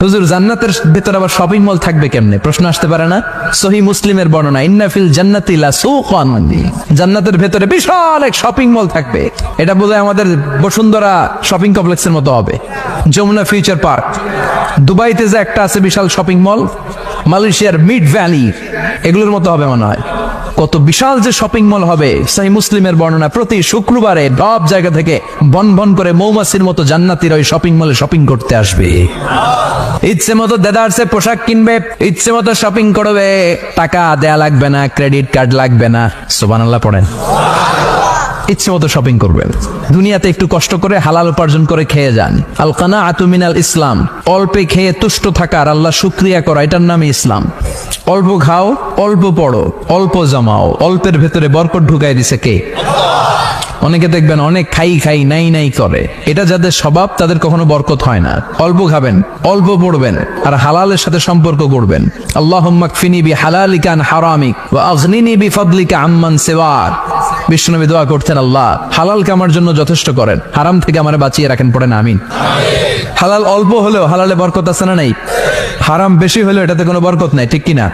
হুজুর জান্নাতের ভেতরে আবার শপিং মল থাকবে কেমনে? প্রশ্ন আসতে পারে না? সহিহ মুসলিমের বর্ণনা, ইন্না ফিল জান্নাতি লাসুকান, জান্নাতের ভেতরে বিশাল এক শপিং মল থাকবে। এটা বোধহয় আমাদের বসুন্ধরা শপিং কমপ্লেক্সের মতো হবে, যমুনা ফিউচার পার্ক। দুবাইতে যে একটা আছে বিশাল শপিং মল, মালয়েশিয়ার মিড ভ্যালি, এগুলোর মতো হবে মনে হয়। কত বিশাল যে শপিং মল হবে। সহিহ মুসলিমের বর্ণনা, প্রতি শুক্রবারে সব জায়গা থেকে বন বন করে মৌমাছির মতো জান্নাতীরা ওই শপিং মলে শপিং করতে আসবে। ইচ্ছে মতো দেদারসে পোশাক কিনবে, ইচ্ছে মতো শপিং করবে, টাকা দেয়া লাগবে না, ক্রেডিট কার্ড লাগবে না। সুবহানাল্লাহ পড়েন। ইচ্ছে মতো শপিং করবেন। দুনিয়াতে একটু কষ্ট করে হালাল উপার্জন করে খেয়ে যান। আল কানাআতু মিনাল ইসলাম, অল্পে খেয়ে তুষ্ট থাকার, আল্লাহ শুকরিয়া করা, এটার নামই ইসলাম। অল্প খাও, অল্প পড়ো, অল্প জমাও, অল্পের ভেতরে বরকত ঢুকাই দিছে কে? অনেকে দেখবেন অনেক খাই খাই নাই নাই করে, এটা যাদের স্বভাব তাদের কখনো বরকত হয় না। অল্প খাবেন, অল্প পড়বেন, আর হালালের সাথে সম্পর্ক করবেন। আল্লাহুম্মা কফিনি বিহালালিকা আন হারামিক ওয়া আগনিনি বিফাদলিকা আম্মান সিওয়াক। বিষ্ণুনবী দোয়া করতেন, আল্লাহ হালালকে আমার জন্য যথেষ্ট করেন, হারাম থেকে আমারে বাঁচিয়ে রাখেন। পড়েন আমিন। হালাল অল্প হলেও হালালে বরকত আছে না নাই? হারাম বেশি হলেও এটাতে কোনো বরকত নাই, ঠিক কিনা?